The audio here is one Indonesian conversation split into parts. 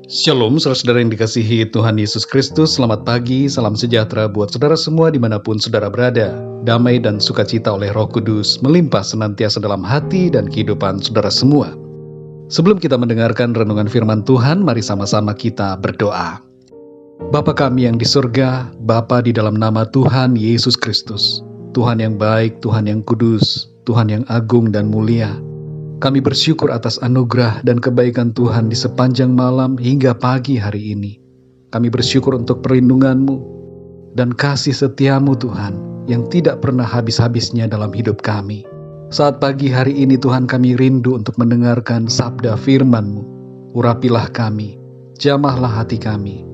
Shalom, saudara-saudara yang dikasihi Tuhan Yesus Kristus. Selamat pagi, salam sejahtera buat saudara semua dimanapun saudara berada. Damai dan sukacita oleh Roh Kudus melimpah senantiasa dalam hati dan kehidupan saudara semua. Sebelum kita mendengarkan renungan firman Tuhan, mari sama-sama kita berdoa. Bapa kami yang di surga, Bapa di dalam nama Tuhan Yesus Kristus, Tuhan yang baik, Tuhan yang kudus, Tuhan yang agung dan mulia. Kami bersyukur atas anugerah dan kebaikan Tuhan di sepanjang malam hingga pagi hari ini. Kami bersyukur untuk perlindungan-Mu dan kasih setia-Mu Tuhan yang tidak pernah habis-habisnya dalam hidup kami. Saat pagi hari ini Tuhan kami rindu untuk mendengarkan sabda firman-Mu. Urapilah kami, jamahlah hati kami,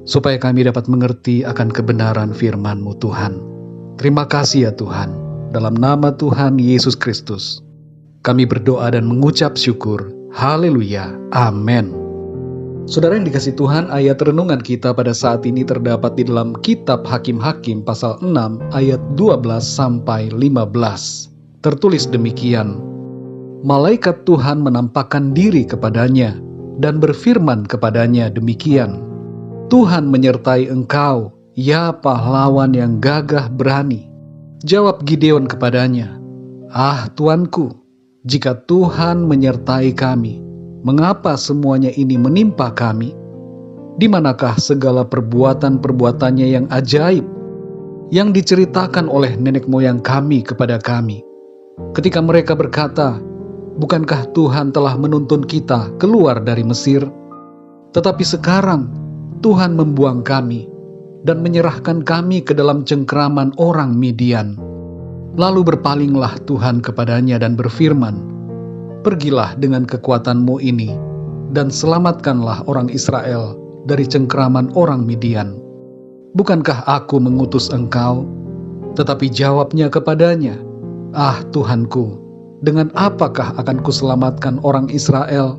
supaya kami dapat mengerti akan kebenaran firman-Mu Tuhan. Terima kasih ya Tuhan, dalam nama Tuhan Yesus Kristus kami berdoa dan mengucap syukur. Haleluya. Amin. Saudara yang dikasihi Tuhan, ayat renungan kita pada saat ini terdapat di dalam kitab Hakim-Hakim pasal 6 ayat 12 sampai 15. Tertulis demikian. Malaikat Tuhan menampakkan diri kepadanya dan berfirman kepadanya demikian. Tuhan menyertai engkau, ya pahlawan yang gagah berani. Jawab Gideon kepadanya, ah Tuanku, jika Tuhan menyertai kami, mengapa semuanya ini menimpa kami? Di manakah segala perbuatan-perbuatannya yang ajaib, yang diceritakan oleh nenek moyang kami kepada kami? Ketika mereka berkata, bukankah Tuhan telah menuntun kita keluar dari Mesir? Tetapi sekarang Tuhan membuang kami dan menyerahkan kami ke dalam cengkraman orang Midian. Lalu berpalinglah Tuhan kepadanya dan berfirman, pergilah dengan kekuatanmu ini, dan selamatkanlah orang Israel dari cengkraman orang Midian. Bukankah aku mengutus engkau? Tetapi jawabnya kepadanya, ah Tuhanku, dengan apakah akan kuselamatkan orang Israel?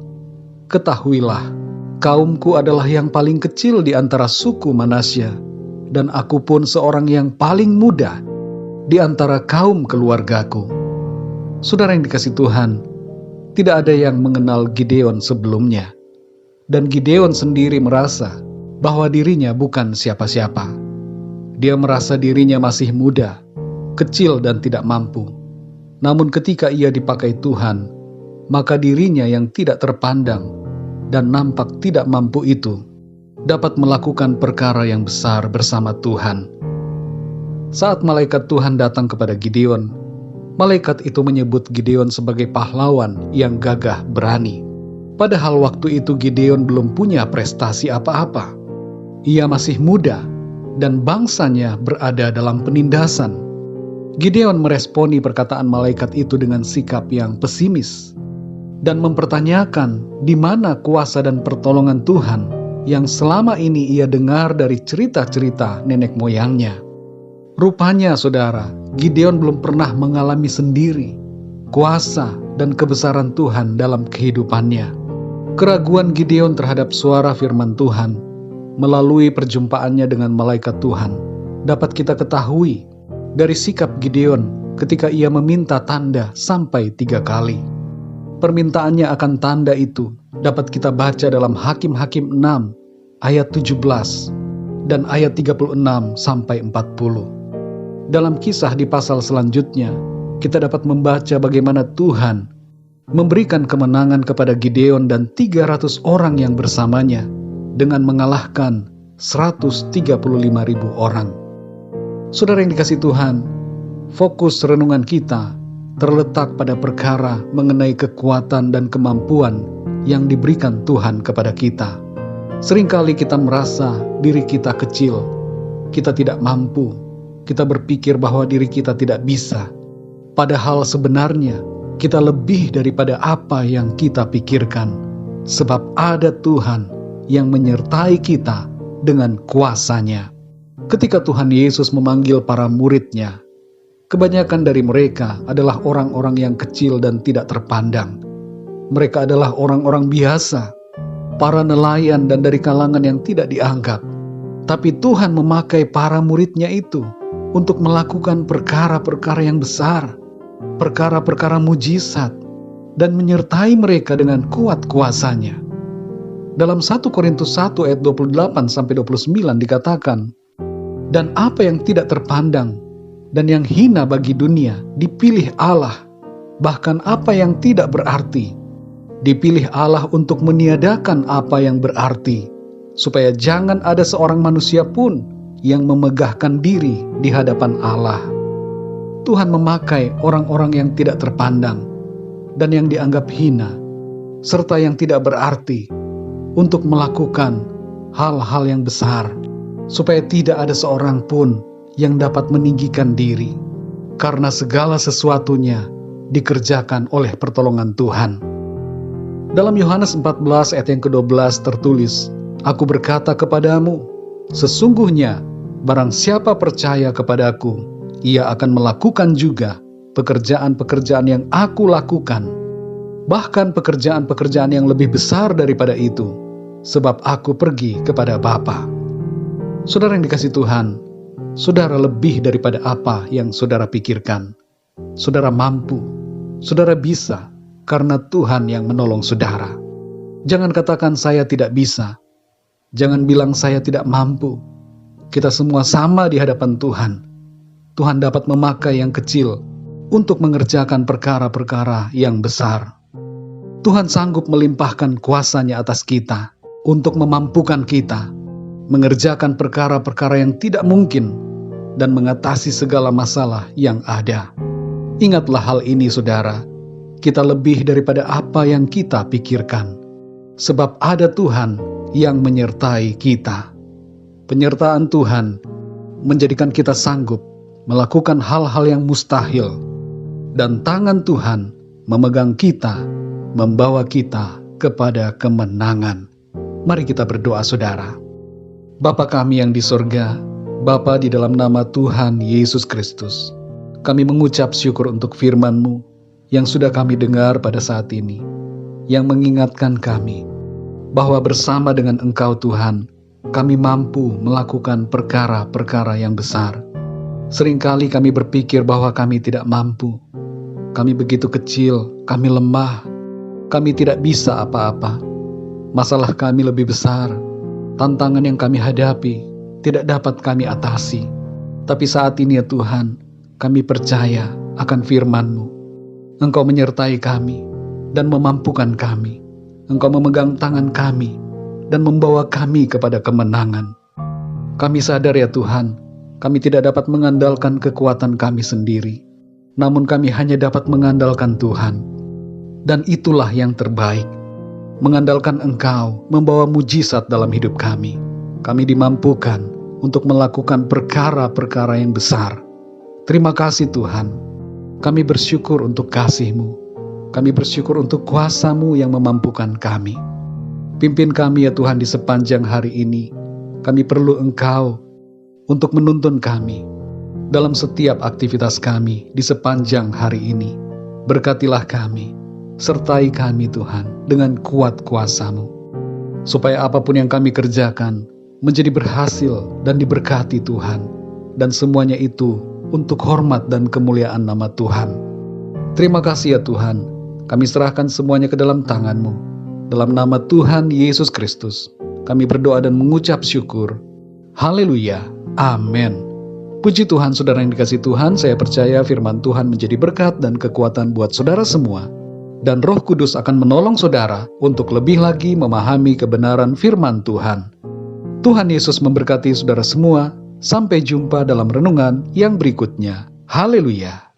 Ketahuilah, kaumku adalah yang paling kecil di antara suku Manasya, dan aku pun seorang yang paling muda di antara kaum keluargaku. Saudara yang dikasihi Tuhan, tidak ada yang mengenal Gideon sebelumnya. Dan Gideon sendiri merasa bahwa dirinya bukan siapa-siapa. Dia merasa dirinya masih muda, kecil dan tidak mampu. Namun ketika ia dipakai Tuhan, maka dirinya yang tidak terpandang dan nampak tidak mampu itu dapat melakukan perkara yang besar bersama Tuhan. Saat malaikat Tuhan datang kepada Gideon, malaikat itu menyebut Gideon sebagai pahlawan yang gagah berani. Padahal waktu itu Gideon belum punya prestasi apa-apa. Ia masih muda dan bangsanya berada dalam penindasan. Gideon meresponi perkataan malaikat itu dengan sikap yang pesimis dan mempertanyakan di mana kuasa dan pertolongan Tuhan yang selama ini ia dengar dari cerita-cerita nenek moyangnya. Rupanya saudara, Gideon belum pernah mengalami sendiri kuasa dan kebesaran Tuhan dalam kehidupannya. Keraguan Gideon terhadap suara firman Tuhan melalui perjumpaannya dengan malaikat Tuhan dapat kita ketahui dari sikap Gideon ketika ia meminta tanda sampai 3 kali. Permintaannya akan tanda itu dapat kita baca dalam Hakim-Hakim 6 ayat 17 dan ayat 36 sampai 40. Dalam kisah di pasal selanjutnya, kita dapat membaca bagaimana Tuhan memberikan kemenangan kepada Gideon dan 300 orang yang bersamanya dengan mengalahkan 135.000 orang. Saudara yang dikasihi Tuhan, fokus renungan kita terletak pada perkara mengenai kekuatan dan kemampuan yang diberikan Tuhan kepada kita. Seringkali kita merasa diri kita kecil, kita tidak mampu. Kita berpikir bahwa diri kita tidak bisa. Padahal sebenarnya kita lebih daripada apa yang kita pikirkan. Sebab ada Tuhan yang menyertai kita dengan kuasa-Nya. Ketika Tuhan Yesus memanggil para murid-Nya, kebanyakan dari mereka adalah orang-orang yang kecil dan tidak terpandang. Mereka adalah orang-orang biasa, para nelayan dan dari kalangan yang tidak dianggap. Tapi Tuhan memakai para murid-Nya itu untuk melakukan perkara-perkara yang besar, perkara-perkara mujizat, dan menyertai mereka dengan kuat kuasa-Nya. Dalam 1 Korintus 1 ayat 28-29 dikatakan, "Dan apa yang tidak terpandang dan yang hina bagi dunia dipilih Allah, bahkan apa yang tidak berarti dipilih Allah untuk meniadakan apa yang berarti, supaya jangan ada seorang manusia pun yang memegahkan diri di hadapan Allah." Tuhan memakai orang-orang yang tidak terpandang dan yang dianggap hina, serta yang tidak berarti, untuk melakukan hal-hal yang besar, supaya tidak ada seorang pun yang dapat meninggikan diri, karena segala sesuatunya dikerjakan oleh pertolongan Tuhan. Dalam Yohanes 14 ayat yang ke-12 tertulis, "Aku berkata kepadamu, sesungguhnya barang siapa percaya kepadaku, ia akan melakukan juga pekerjaan-pekerjaan yang aku lakukan, bahkan pekerjaan-pekerjaan yang lebih besar daripada itu, sebab aku pergi kepada Bapa." Saudara yang dikasihi Tuhan, saudara lebih daripada apa yang saudara pikirkan. Saudara mampu, saudara bisa, karena Tuhan yang menolong saudara. Jangan katakan saya tidak bisa, jangan bilang saya tidak mampu. Kita semua sama di hadapan Tuhan. Tuhan dapat memakai yang kecil untuk mengerjakan perkara-perkara yang besar. Tuhan sanggup melimpahkan kuasa-Nya atas kita untuk memampukan kita mengerjakan perkara-perkara yang tidak mungkin dan mengatasi segala masalah yang ada. Ingatlah hal ini, saudara. Kita lebih daripada apa yang kita pikirkan, sebab ada Tuhan yang menyertai kita. Penyertaan Tuhan menjadikan kita sanggup melakukan hal-hal yang mustahil, dan tangan Tuhan memegang kita, membawa kita kepada kemenangan. Mari kita berdoa, saudara. Bapa kami yang di sorga, Bapa, di dalam nama Tuhan Yesus Kristus, kami mengucap syukur untuk firman-Mu yang sudah kami dengar pada saat ini, yang mengingatkan kami bahwa bersama dengan Engkau Tuhan, kami mampu melakukan perkara-perkara yang besar. Seringkali kami berpikir bahwa kami tidak mampu. Kami begitu kecil, kami lemah, kami tidak bisa apa-apa. Masalah kami lebih besar, tantangan yang kami hadapi tidak dapat kami atasi. Tapi saat ini ya Tuhan, kami percaya akan firman-Mu. Engkau menyertai kami dan memampukan kami. Engkau memegang tangan kami dan membawa kami kepada kemenangan. Kami sadar ya Tuhan, kami tidak dapat mengandalkan kekuatan kami sendiri, namun kami hanya dapat mengandalkan Tuhan. Dan itulah yang terbaik, mengandalkan Engkau membawa mujizat dalam hidup kami. Kami dimampukan untuk melakukan perkara-perkara yang besar. Terima kasih Tuhan, kami bersyukur untuk kasih-Mu. Kami bersyukur untuk kuasa-Mu yang memampukan kami. Pimpin kami ya Tuhan di sepanjang hari ini. Kami perlu Engkau untuk menuntun kami dalam setiap aktivitas kami di sepanjang hari ini. Berkatilah kami, sertai kami Tuhan dengan kuat kuasa-Mu, supaya apapun yang kami kerjakan menjadi berhasil dan diberkati Tuhan, dan semuanya itu untuk hormat dan kemuliaan nama Tuhan. Terima kasih ya Tuhan, kami serahkan semuanya ke dalam tangan-Mu. Dalam nama Tuhan Yesus Kristus, kami berdoa dan mengucap syukur. Haleluya. Amin. Puji Tuhan, saudara yang dikasihi Tuhan, saya percaya firman Tuhan menjadi berkat dan kekuatan buat saudara semua. Dan Roh Kudus akan menolong saudara untuk lebih lagi memahami kebenaran firman Tuhan. Tuhan Yesus memberkati saudara semua. Sampai jumpa dalam renungan yang berikutnya. Haleluya.